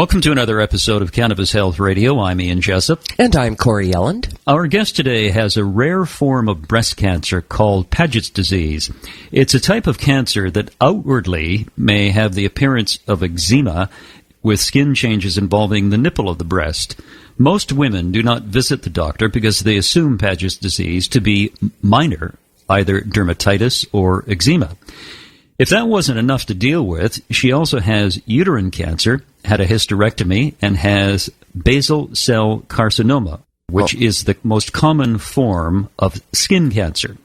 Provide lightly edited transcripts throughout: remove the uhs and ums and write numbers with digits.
Welcome to another episode of Cannabis Health Radio. I'm Ian Jessup. And I'm Corey Yelland. Our guest today has a rare form of breast cancer called Paget's disease. It's a type of cancer that outwardly may have the appearance of eczema with skin changes involving the nipple of the breast. Most women do not visit the doctor because they assume Paget's disease to be minor, either dermatitis or eczema. If that wasn't enough to deal with, she also has uterine cancer, had a hysterectomy, and has basal cell carcinoma, which is the most common form of skin cancer.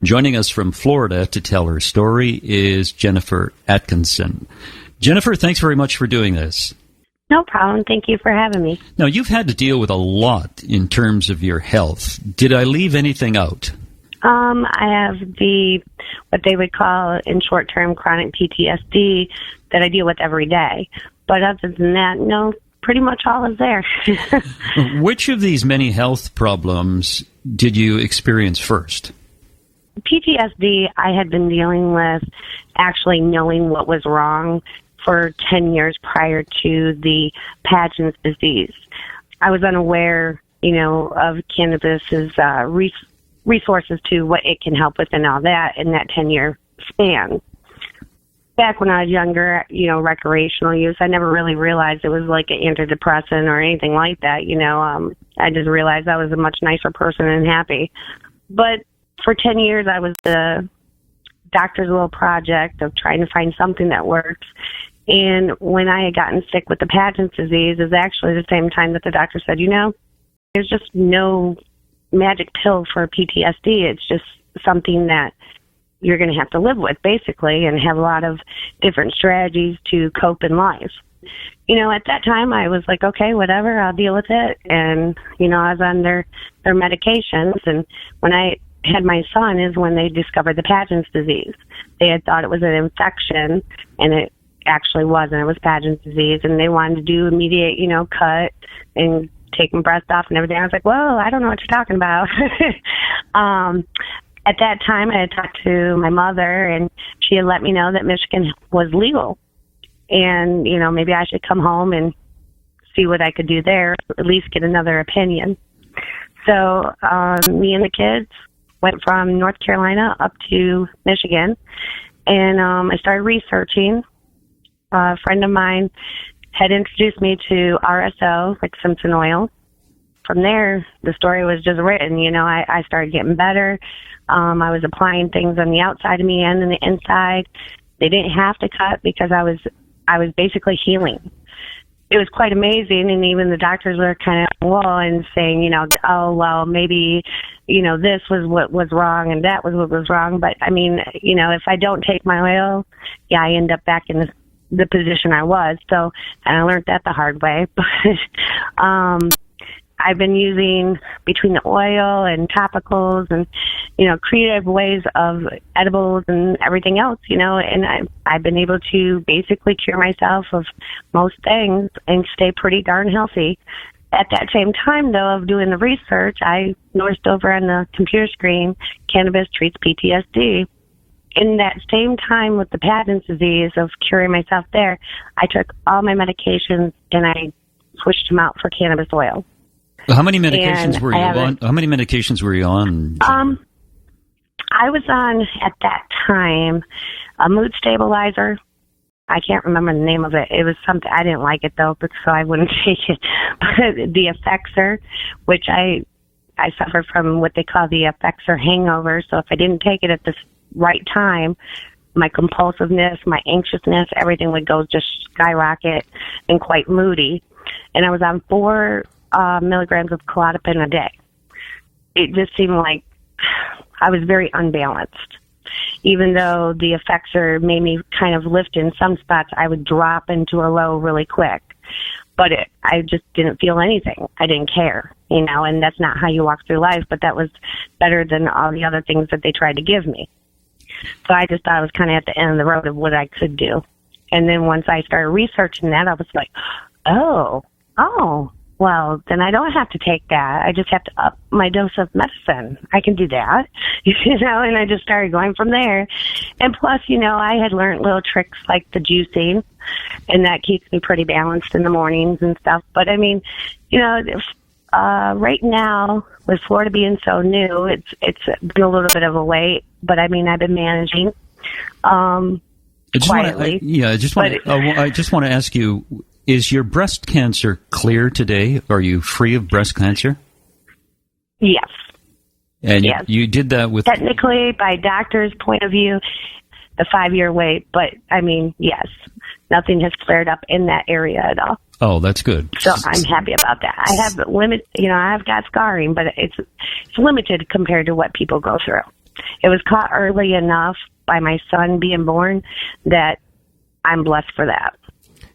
Joining us from Florida to tell her story is Jennifer Atkinson. Jennifer, thanks very much for doing this. No problem. Thank you for having me. Now, you've had to deal with a lot in terms of your health. Did I leave anything out? I have what they would call in short term chronic PTSD that I deal with every day. But other than that, no, pretty much all is there. Which of these many health problems did you experience first? PTSD, I had been dealing with actually knowing what was wrong for 10 years prior to the Paget's disease. I was unaware, of cannabis's resources to what it can help with and all that in that 10-year span. Back when I was younger, recreational use, I never really realized it was like an antidepressant or anything like that. I just realized I was a much nicer person and happy. But for 10 years, I was the doctor's little project of trying to find something that works. And when I had gotten sick with the Paget's disease, is actually the same time that the doctor said, there's just no magic pill for PTSD. It's just something that you're going to have to live with, basically, and have a lot of different strategies to cope in life. At that time, I was like, okay, whatever, I'll deal with it. And, I was on their medications. And when I had my son is when they discovered the Paget's disease. They had thought it was an infection, and it actually wasn't. It was Paget's disease, and they wanted to do immediate, cut and take my breast off and everything. I was like, well, I don't know what you're talking about. At that time, I had talked to my mother, and she had let me know that Michigan was legal. And, maybe I should come home and see what I could do there, at least get another opinion. So me and the kids went from North Carolina up to Michigan, and I started researching. A friend of mine had introduced me to RSO, like Simpson oil. From there, the story was just written. I started getting better. I was applying things on the outside of me and on the inside. They didn't have to cut because I was basically healing. It was quite amazing, and even the doctors were kind of well and saying, oh, well, maybe, this was what was wrong and that was what was wrong. But, if I don't take my oil, I end up back in the position I was. So, and I learned that the hard way. But I've been using between the oil and topicals and, creative ways of edibles and everything else, and I've been able to basically cure myself of most things and stay pretty darn healthy. At that same time, though, of doing the research, I noticed over on the computer screen, cannabis treats PTSD. In that same time with the Paget's disease of curing myself there, I took all my medications and I switched them out for cannabis oil. How many medications were you on? How many medications were you on? I was on, at that time, a mood stabilizer. I can't remember the name of it. It was something, I didn't like it though, so I wouldn't take it. But the Effexor, which I suffered from what they call the Effexor hangover. So if I didn't take it at the right time, my compulsiveness, my anxiousness, everything would go just skyrocket and quite moody. And I was on 4 milligrams of Klonopin a day. It just seemed like I was very unbalanced. Even though the Effexor made me kind of lift in some spots, I would drop into a low really quick. But I just didn't feel anything. I didn't care, and that's not how you walk through life, but that was better than all the other things that they tried to give me. So I just thought I was kind of at the end of the road of what I could do. And then once I started researching that, I was like, oh, well, then I don't have to take that. I just have to up my dose of medicine. I can do that, and I just started going from there. And plus, I had learned little tricks like the juicing, and that keeps me pretty balanced in the mornings and stuff. But I mean, right now, with Florida being so new, it's been a little bit of a wait, but I mean, I've been managing quietly. I just want to ask you, is your breast cancer clear today? Are you free of breast cancer? Yes. And yes. You did that with... Technically, by doctor's point of view, the 5-year wait, but I mean, yes, nothing has flared up in that area at all. Oh, that's good. So I'm happy about that. I have I've got scarring, but it's limited compared to what people go through. It was caught early enough by my son being born that I'm blessed for that.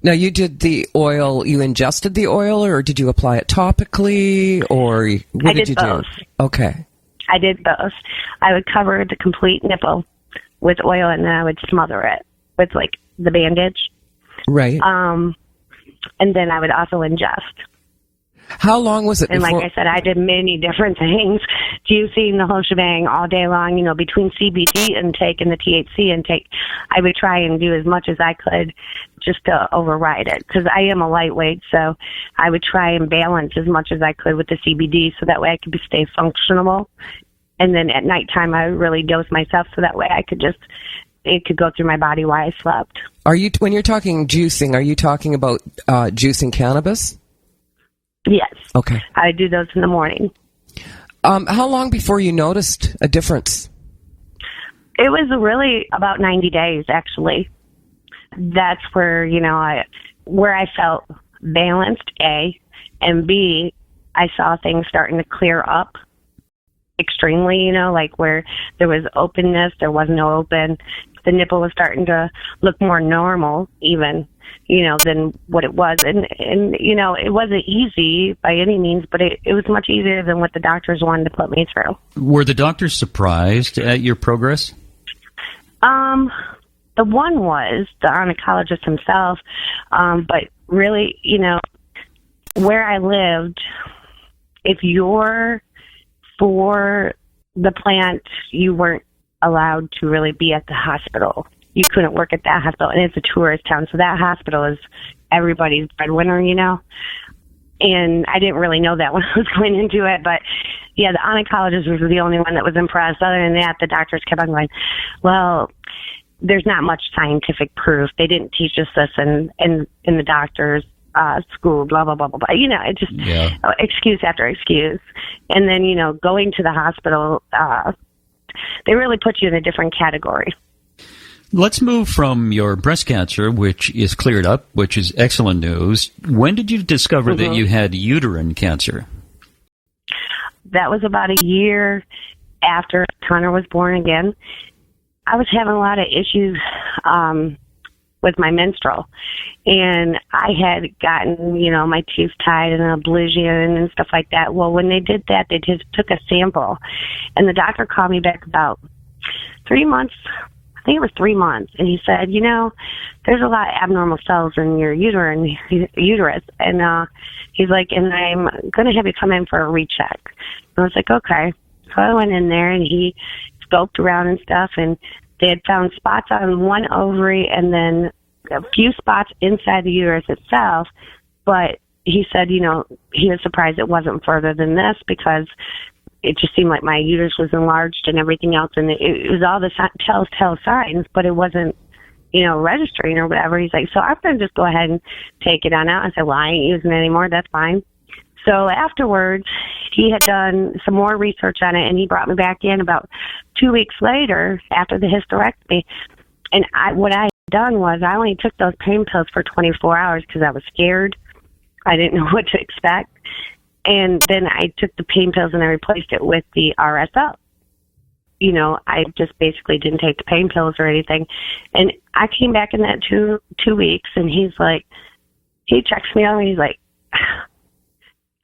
Now, you did the oil, you ingested the oil, or did you apply it topically, or what did you both. do? Okay. I did both. I would cover the complete nipple with oil, and then I would smother it with, the bandage. Right. And then I would also ingest. How long was it and before? Like I said, I did many different things. Juicing, the whole shebang all day long, between CBD intake and the THC intake. I would try and do as much as I could just to override it, because I am a lightweight, so I would try and balance as much as I could with the CBD so that way I could stay functional. And then at nighttime, I would really dose myself so that way it could go through my body while I slept. When you're talking juicing, are you talking about juicing cannabis? Yes. Okay. I do those in the morning. How long before you noticed a difference? It was really about 90 days, actually. That's where, where I felt balanced, A, and B, I saw things starting to clear up extremely, where there was openness, there was no open. The nipple was starting to look more normal, even, than what it was. And it wasn't easy by any means, but it was much easier than what the doctors wanted to put me through. Were the doctors surprised at your progress? The one was the oncologist himself, but really, where I lived, if you're for the plant, you weren't allowed to really be at the hospital. You couldn't work at that hospital, and it's a tourist town, so that hospital is everybody's breadwinner, And I didn't really know that when I was going into it, but yeah, the oncologist was the only one that was impressed. Other than that, the doctors kept on going, well, there's not much scientific proof. They didn't teach us this in the doctor's school, blah, blah, blah, blah, blah. It just excuse after excuse. And then, going to the hospital, they really put you in a different category. Let's move from your breast cancer, which is cleared up, which is excellent news. When did you discover that you had uterine cancer? That was about a year after Connor was born again. I was having a lot of issues with my menstrual, and I had gotten, my tubes tied and an ablation and stuff like that. Well, when they did that, they just took a sample, and the doctor called me back about 3 months. I think it was 3 months, and he said, there's a lot of abnormal cells in your uterus, and he's like, and I'm going to have you come in for a recheck. And I was like, okay. So I went in there, and he scoped around and stuff, and they had found spots on one ovary and then a few spots inside the uterus itself, but he said, he was surprised it wasn't further than this because it just seemed like my uterus was enlarged and everything else, and it was all the telltale signs, but it wasn't, registering or whatever. He's like, so I'm going to just go ahead and take it on out. I said, well, I ain't using it anymore. That's fine. So afterwards, he had done some more research on it, and he brought me back in about 2 weeks later after the hysterectomy. And what I had done was I only took those pain pills for 24 hours because I was scared. I didn't know what to expect. And then I took the pain pills and I replaced it with the RSO. I just basically didn't take the pain pills or anything. And I came back in that two weeks, and he's like, he checks me out, and he's like,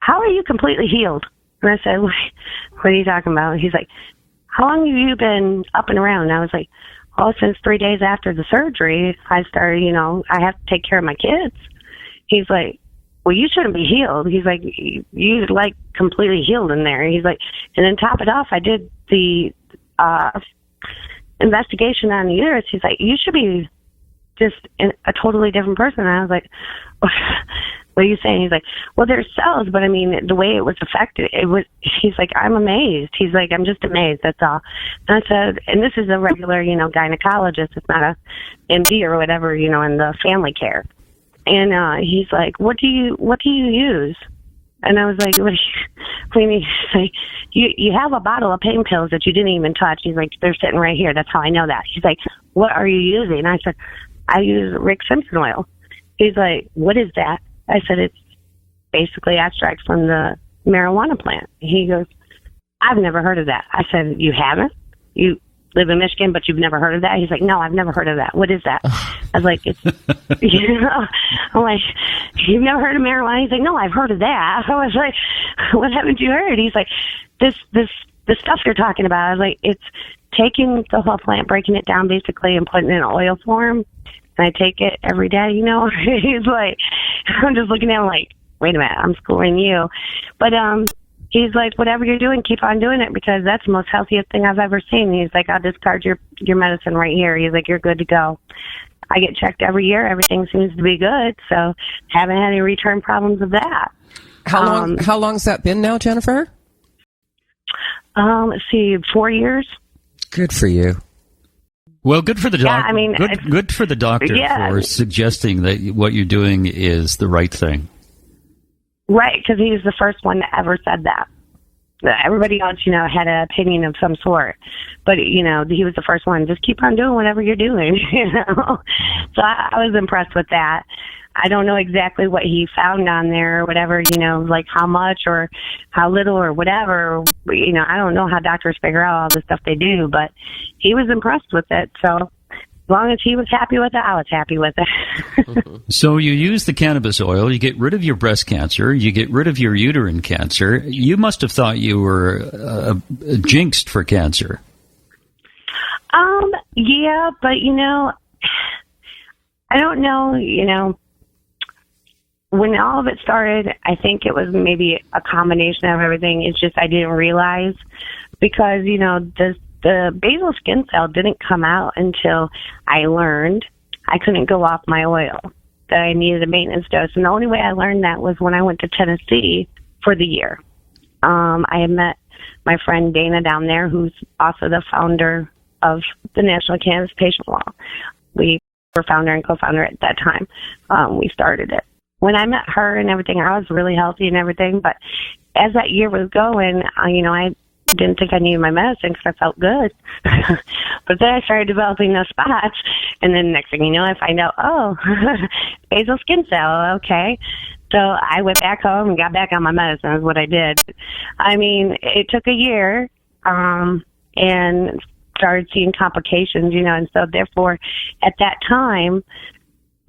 how are you completely healed? And I said, what are you talking about? And he's like, how long have you been up and around? And I was like, well, since 3 days after the surgery, I started, I have to take care of my kids. He's like, well, you shouldn't be healed. He's like, you like completely healed in there. He's like, and then top it off, I did the investigation on the uterus. He's like, you should be just a totally different person. And I was like, what are you saying? He's like, well, there's cells, but I mean, the way it was affected, he's like, I'm amazed. He's like, I'm just amazed. That's all. And I said, and this is a regular, gynecologist. It's not a MD or whatever, in the family care. And he's like, what do you use? And I was like, what do you mean? He's like, you have a bottle of pain pills that you didn't even touch. He's like, they're sitting right here. That's how I know that. He's like, what are you using? And I said, I use Rick Simpson oil. He's like, what is that? I said, it's basically extract from the marijuana plant. He goes, I've never heard of that. I said, you haven't? You live in Michigan, but you've never heard of that? He's like, no, I've never heard of that. What is that? I was like, it's, I'm like, you've never heard of marijuana? He's like, no, I've heard of that. I was like, what haven't you heard? He's like, the stuff you're talking about. I was like, it's taking the whole plant, breaking it down basically, and putting it in oil form. And I take it every day, He's like, I'm just looking at him like, wait a minute, I'm schooling you. But he's like, whatever you're doing, keep on doing it, because that's the most healthiest thing I've ever seen. He's like, I'll discard your medicine right here. He's like, you're good to go. I get checked every year. Everything seems to be good. So haven't had any return problems of that. How long's that been now, Jennifer? Let's see, 4 years. Good for you. Well, good for the doctor. Yeah, I mean, good for the doctor for suggesting that what you're doing is the right thing. Right, because he was the first one that ever said that. Everybody else, had an opinion of some sort, but he was the first one. Just keep on doing whatever you're doing, So I was impressed with that. I don't know exactly what he found on there or whatever, like how much or how little or whatever. I don't know how doctors figure out all the stuff they do, but he was impressed with it. So as long as he was happy with it, I was happy with it. So you use the cannabis oil, you get rid of your breast cancer, you get rid of your uterine cancer. You must have thought you were jinxed for cancer. Yeah, but I don't know, when all of it started, I think it was maybe a combination of everything. It's just I didn't realize, because, the basal skin cell didn't come out until I learned I couldn't go off my oil, that I needed a maintenance dose. And the only way I learned that was when I went to Tennessee for the year. I had met my friend Dana down there, who's also the founder of the National Cannabis Patient Law. We were founder and co-founder at that time. We started it. When I met her and everything, I was really healthy and everything. But as that year was going, I didn't think I needed my medicine because I felt good. But then I started developing those spots. And then next thing you know, I find out, basal skin cell, okay. So I went back home and got back on my medicine is what I did. I mean, it took a year and started seeing complications, and so therefore at that time,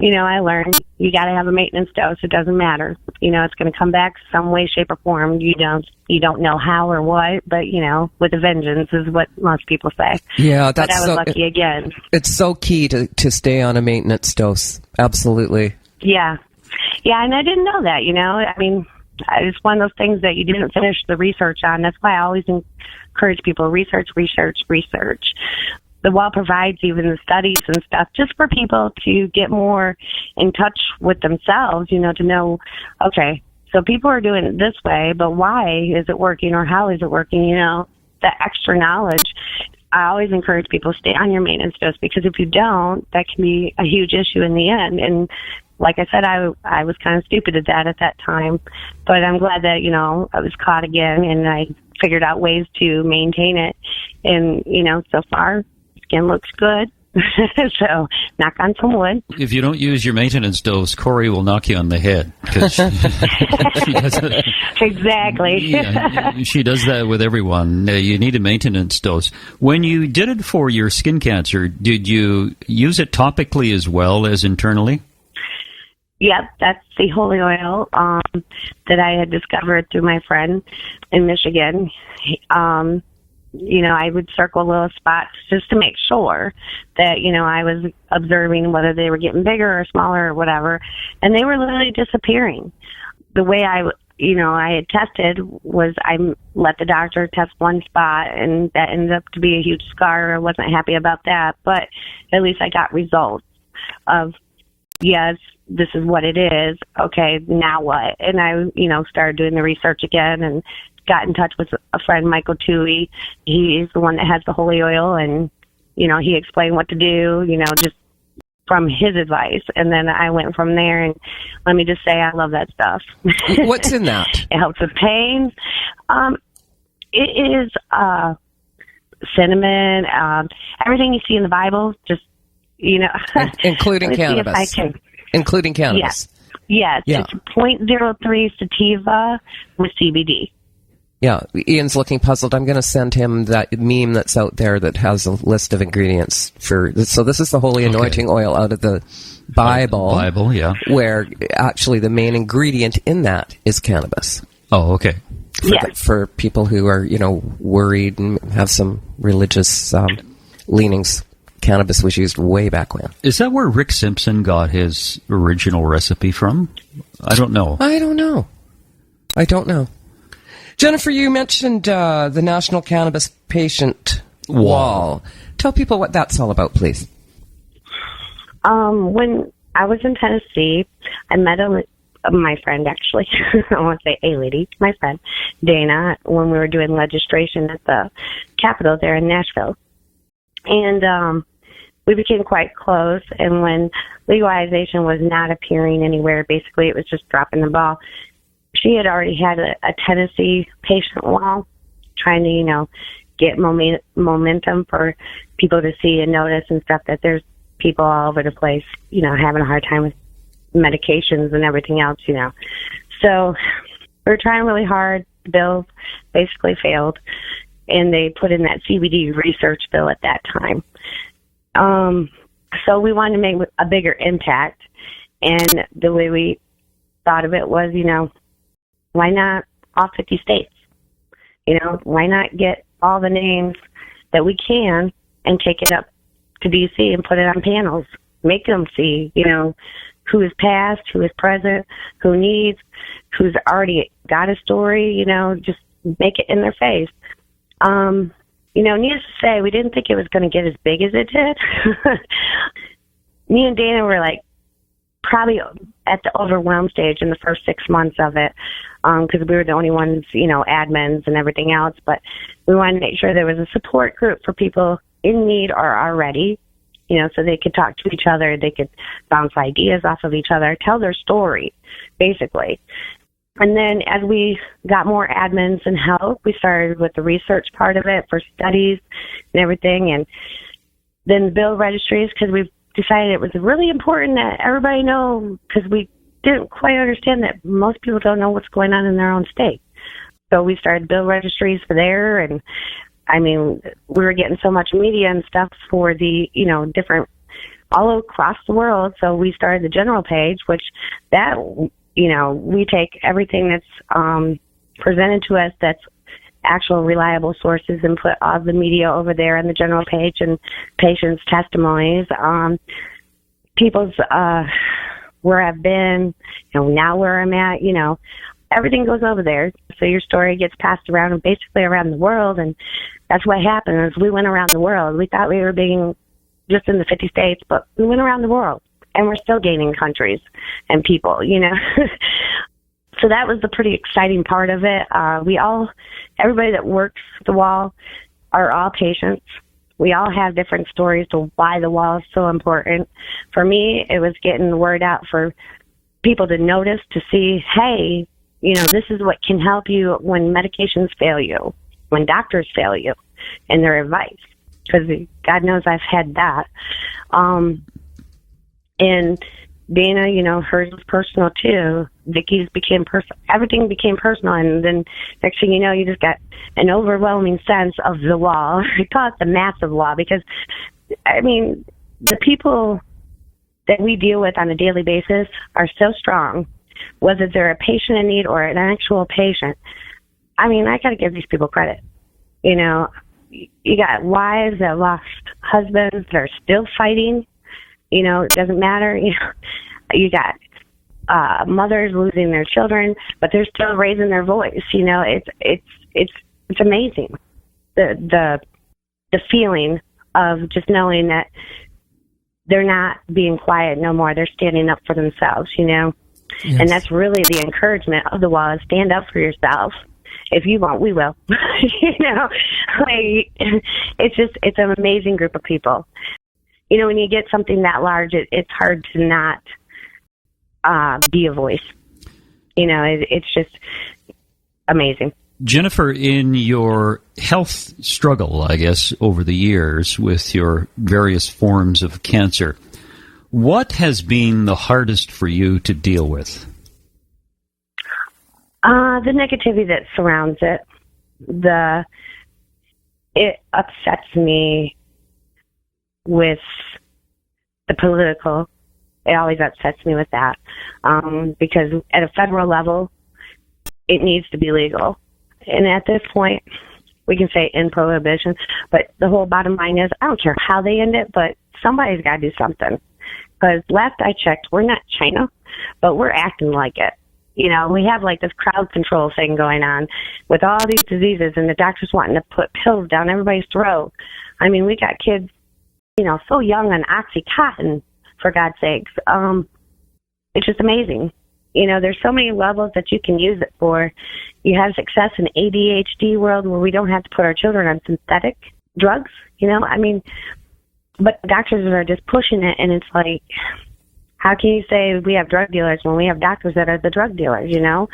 I learned you got to have a maintenance dose. It doesn't matter. It's going to come back some way, shape, or form. You don't know how or what, but, with a vengeance is what most people say. Yeah, but I was lucky again. It's so key to stay on a maintenance dose. Absolutely. Yeah. Yeah, and I didn't know that, I mean, it's one of those things that you didn't finish the research on. That's why I always encourage people, research. The law provides even the studies and stuff just for people to get more in touch with themselves, to know, okay, so people are doing it this way, but why is it working or how is it working? The extra knowledge. I always encourage people to stay on your maintenance dose, because if you don't, that can be a huge issue in the end. And like I said, I was kind of stupid at that time, but I'm glad that, I was caught again and I figured out ways to maintain it. And, so far, skin looks good. So, knock on some wood. If you don't use your maintenance dose, Corey will knock you on the head. Exactly. She does that with everyone. You need a maintenance dose. When you did it for your skin cancer, did you use it topically as well as internally? Yep, that's the holy oil that I had discovered through my friend in Michigan. I would circle little spots just to make sure that, I was observing whether they were getting bigger or smaller or whatever. And they were literally disappearing. the way I had tested was I let the doctor test one spot, and that ended up to be a huge scar. I wasn't happy about that, but at least I got results of, yes, this is what it is. Okay, now what? And I, started doing the research again and got in touch with a friend, Michael Toohey. He's the one that has the holy oil, and, he explained what to do, just from his advice. And then I went from there, and let me just say, I love that stuff. What's in that? It helps with pain. It is cinnamon, everything you see in the Bible, just, including cannabis. Including cannabis. Yes. Yeah. It's 0.03 sativa with CBD. Yeah, Ian's looking puzzled. I'm going to send him that meme that's out there that has a list of ingredients for. So this is the holy anointing oil out of the Bible. Bible, yeah. Where actually the main ingredient in that is cannabis. Oh, okay. For people who are, worried and have some religious leanings, cannabis was used way back when. Is that where Rick Simpson got his original recipe from? I don't know. I don't know. Jennifer, you mentioned the National Cannabis Patient Wall. Tell people what that's all about, please. When I was in Tennessee, I met my friend, actually. I want to say a lady, my friend, Dana, when we were doing registration at the Capitol there in Nashville. And we became quite close, and when legalization was not appearing anywhere, basically it was just dropping the ball. She had already had a Tennessee patient wall, trying to, get momentum for people to see and notice and stuff, that there's people all over the place, having a hard time with medications and everything else, So we were trying really hard. The bill basically failed, and they put in that CBD research bill at that time. So we wanted to make a bigger impact, and the way we thought of it was, why not all 50 states? Why not get all the names that we can and take it up to D.C. and put it on panels? Make them see, who is past, who is present, who needs, who's already got a story, just make it in their face. Needless to say, we didn't think it was going to get as big as it did. Me and Dana were probably at the overwhelmed stage in the first 6 months of it, because we were the only ones, admins and everything else. But we wanted to make sure there was a support group for people in need or already, so they could talk to each other, they could bounce ideas off of each other, tell their story, basically. And then as we got more admins and help, we started with the research part of it for studies and everything, and then the bill registries, because we decided it was really important that everybody know, because we didn't quite understand that most people don't know what's going on in their own state. So we started bill registries for there, and we were getting so much media and stuff for the, different, all across the world. So we started the general page, which that, we take everything that's presented to us that's actual reliable sources and put all the media over there on the general page, and patients' testimonies, people's where I've been, now where I'm at, everything goes over there. So your story gets passed around basically around the world, and that's what happened is we went around the world. We thought we were being just in the 50 states, but we went around the world, and we're still gaining countries and people, So that was the pretty exciting part of it. Everybody that works the wall are all patients. We all have different stories to why the wall is so important. For me, it was getting the word out for people to notice, to see, hey, this is what can help you when medications fail you, when doctors fail you, and their advice. Because God knows I've had that. And Dana, hers was personal too. Vicky's became personal. Everything became personal, and then next thing you know, you just got an overwhelming sense of the wall. I call it the massive wall because, the people that we deal with on a daily basis are so strong, whether they're a patient in need or an actual patient. I got to give these people credit. You got wives that lost husbands that are still fighting. It doesn't matter. You got mothers losing their children, but they're still raising their voice. You know, it's amazing. The feeling of just knowing that they're not being quiet no more. They're standing up for themselves, you know. Yes. And that's really the encouragement of the wall, is stand up for yourself. If you won't, we will. You know, like, it's an amazing group of people. You know, when you get something that large, it's hard to not be a voice. You know, it's just amazing. Jennifer, in your health struggle, I guess, over the years with your various forms of cancer, what has been the hardest for you to deal with? The negativity that surrounds it. It upsets me with the political. It always upsets me with that. Because at a federal level, it needs to be legal. And at this point, we can say in prohibition, but the whole bottom line is, I don't care how they end it, but somebody's got to do something. Because last I checked, we're not China, but we're acting like it. You know, we have like this crowd control thing going on with all these diseases, and the doctors wanting to put pills down everybody's throat. I mean, we got kids, you know, so young on Oxycontin, for God's sakes. It's just amazing. You know, there's so many levels that you can use it for. You have success in ADHD world where we don't have to put our children on synthetic drugs, you know. I mean, but doctors are just pushing it, and it's like, how can you say we have drug dealers when we have doctors that are the drug dealers, you know?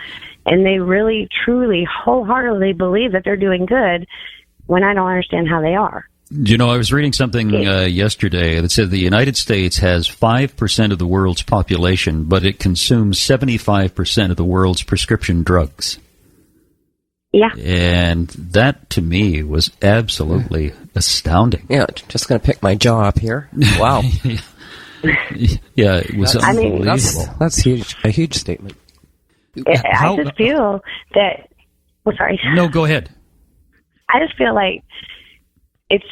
And they really, truly, wholeheartedly believe that they're doing good when I don't understand how they are. You know, I was reading something yesterday that said the United States has 5% of the world's population, but it consumes 75% of the world's prescription drugs. Yeah. And that, to me, was absolutely astounding. Yeah, just going to pick my jaw up here. Wow. Yeah, it was unbelievable. That's huge, a huge statement. I just feel that... Well, sorry. No, go ahead. I just feel like it's,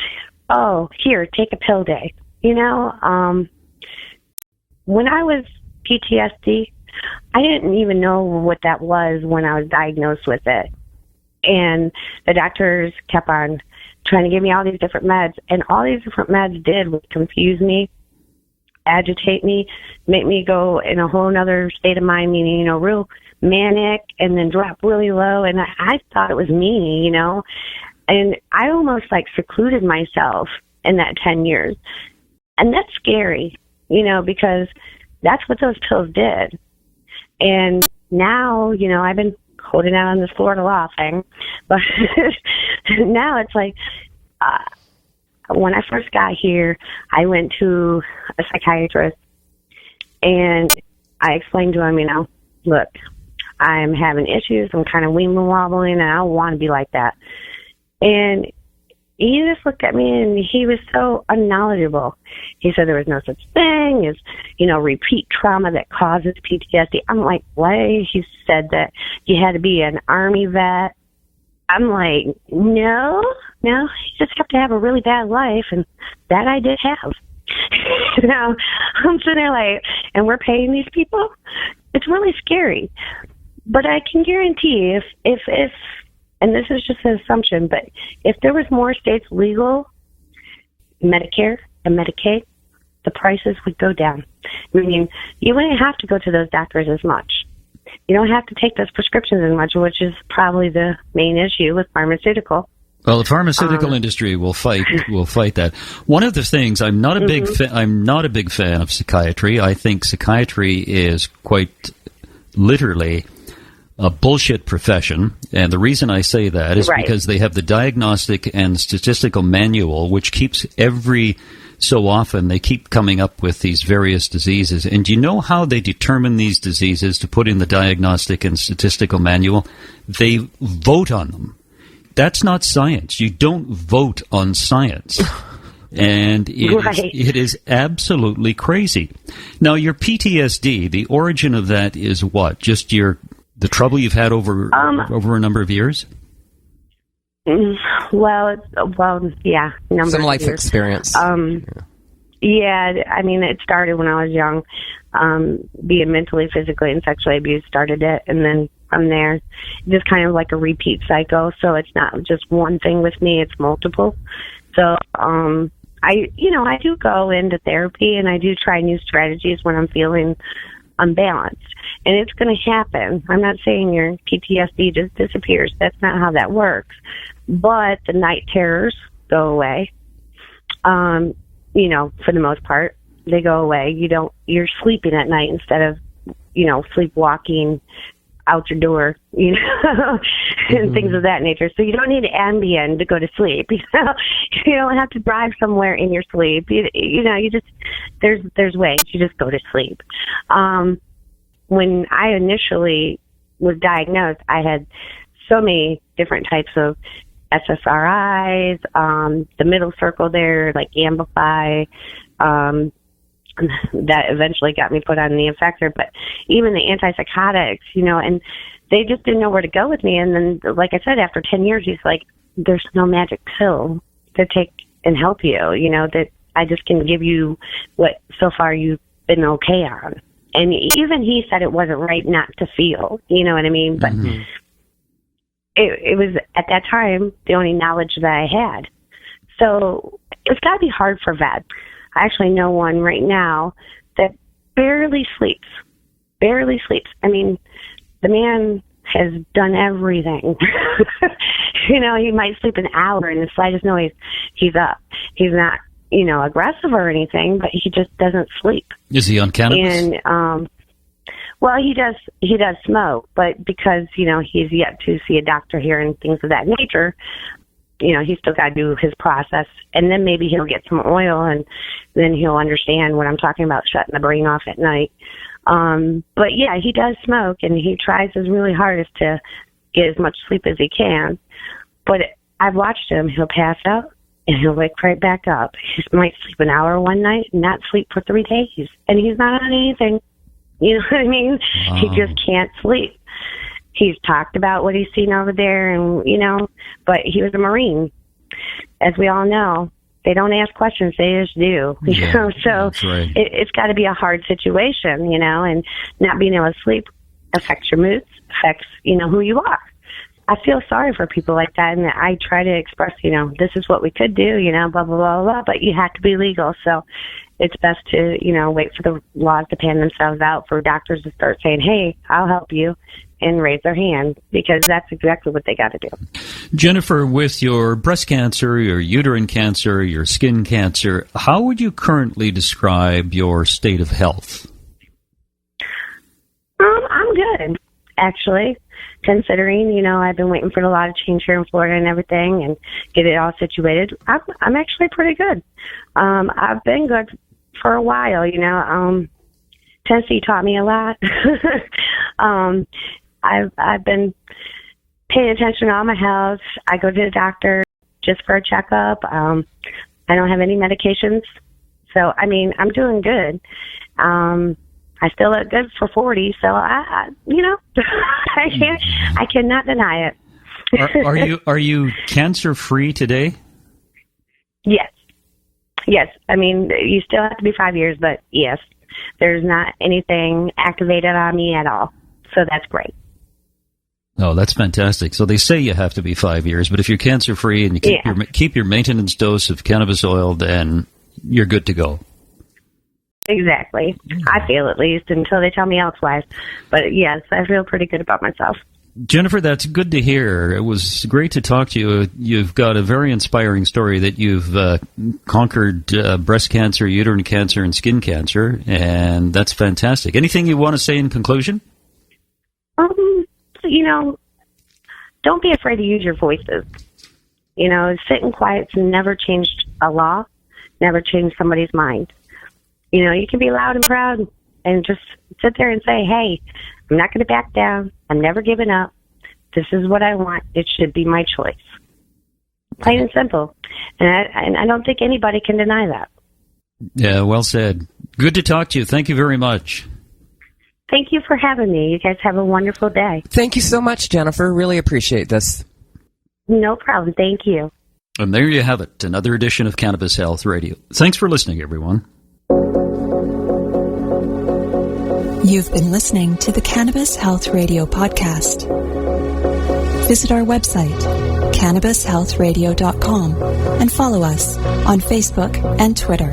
here, take a pill day. You know, when I was PTSD, I didn't even know what that was when I was diagnosed with it. And the doctors kept on trying to give me all these different meds, and all these different meds did was confuse me, agitate me, make me go in a whole other state of mind, meaning, you know, real manic, and then drop really low. And I thought it was me, you know. And I almost like secluded myself in that 10 years. And that's scary, you know, because that's what those pills did. And now, you know, I've been holding out on this Florida law thing, but now it's like, when I first got here, I went to a psychiatrist, and I explained to him, you know, look, I'm having issues, I'm kind of weeble-wobbling, and I don't want to be like that. And he just looked at me, and he was so unknowledgeable. He said there was no such thing as, you know, repeat trauma that causes PTSD. I'm like, what? He said that you had to be an Army vet. I'm like, no, you just have to have a really bad life, and that I did have. You know, I'm sitting there like, and we're paying these people? It's really scary. But I can guarantee if and this is just an assumption, but if there was more states legal, Medicare and Medicaid, the prices would go down. I mean, you wouldn't have to go to those doctors as much. You don't have to take those prescriptions as much, which is probably the main issue with pharmaceutical. Well, the pharmaceutical industry will fight that. One of the things, I'm not a big fan of psychiatry. I think psychiatry is quite literally a bullshit profession, and the reason I say that is because they have the diagnostic and statistical manual, which keeps every so often they keep coming up with these various diseases. And do you know how they determine these diseases to put in the diagnostic and statistical manual? They vote on them. That's not science. You don't vote on science. And it is absolutely crazy. Now, your PTSD, the origin of that is what? Just the trouble you've had over a number of years? Well, yeah, some life experience. Yeah, I mean, it started when I was young. Being mentally, physically, and sexually abused started it, and then from there, just kind of like a repeat cycle. So it's not just one thing with me; it's multiple. So, I do go into therapy, and I do try new strategies when I'm feeling unbalanced, and it's going to happen. I'm not saying your PTSD just disappears. That's not how that works. But the night terrors go away. For the most part, they go away. You're sleeping at night instead of, sleepwalking out your door, and things of that nature. So you don't need Ambien to go to sleep. You don't have to drive somewhere in your sleep. There's ways. You just go to sleep. When I initially was diagnosed, I had so many different types of SSRIs, the middle circle there, like Amplify, that eventually got me put on the effector, but even the antipsychotics, and they just didn't know where to go with me. And then, like I said, after 10 years, he's like, there's no magic pill to take and help you, that I just can give you what so far you've been okay on. And even he said it wasn't right not to feel, you know what I mean? But it was, at that time, the only knowledge that I had. So it's got to be hard for vets. I actually know one right now that barely sleeps. I mean, the man has done everything. He might sleep an hour in the slightest noise. He's up. He's not, aggressive or anything, but he just doesn't sleep. Is he on cannabis? And, well, he does smoke, but because, he's yet to see a doctor here and things of that nature, he's still got to do his process, and then maybe he'll get some oil, and then he'll understand what I'm talking about, shutting the brain off at night. But yeah, he does smoke, and he tries his really hardest to get as much sleep as he can. But I've watched him. He'll pass out, and he'll wake right back up. He might sleep an hour one night and not sleep for 3 days, and he's not on anything. You know what I mean? Wow. He just can't sleep. He's talked about what he's seen over there, and, but he was a Marine. As we all know, they don't ask questions, they just do. Yeah, so right. It's got to be a hard situation, and not being able to sleep affects your moods, affects, who you are. I feel sorry for people like that, and I try to express, this is what we could do, blah, blah, blah, blah, but you have to be legal. So it's best to, wait for the laws to pan themselves out, for doctors to start saying, hey, I'll help you, and raise their hand, because that's exactly what they got to do. Jennifer, with your breast cancer, your uterine cancer, your skin cancer, how would you currently describe your state of health? I'm good, actually, considering, I've been waiting for a lot of change here in Florida and everything and get it all situated. I'm actually pretty good. I've been good for a while, Tennessee taught me a lot. I've been paying attention to all my health. I go to the doctor just for a checkup. I don't have any medications. So, I'm doing good. I still look good for 40, so I cannot deny it. Are you cancer-free today? Yes. You still have to be 5 years, but yes, there's not anything activated on me at all. So that's great. Oh, that's fantastic. So they say you have to be 5 years, but if you're cancer-free and you keep your maintenance dose of cannabis oil, then you're good to go. Exactly. I feel, at least, until they tell me elsewise. But yes, I feel pretty good about myself. Jennifer, that's good to hear. It was great to talk to you. You've got a very inspiring story that you've conquered breast cancer, uterine cancer, and skin cancer, and that's fantastic. Anything you want to say in conclusion? Don't be afraid to use your voices. Sitting quiet's never changed a law, never changed somebody's mind. You can be loud and proud and just sit there and say, hey, I'm not going to back down. I'm never giving up. This is what I want. It should be my choice. Plain and simple. And I don't think anybody can deny that. Yeah, well said. Good to talk to you. Thank you very much. Thank you for having me. You guys have a wonderful day. Thank you so much, Jennifer. Really appreciate this. No problem. Thank you. And there you have it, another edition of Cannabis Health Radio. Thanks for listening, everyone. You've been listening to the Cannabis Health Radio podcast. Visit our website, cannabishealthradio.com, and follow us on Facebook and Twitter.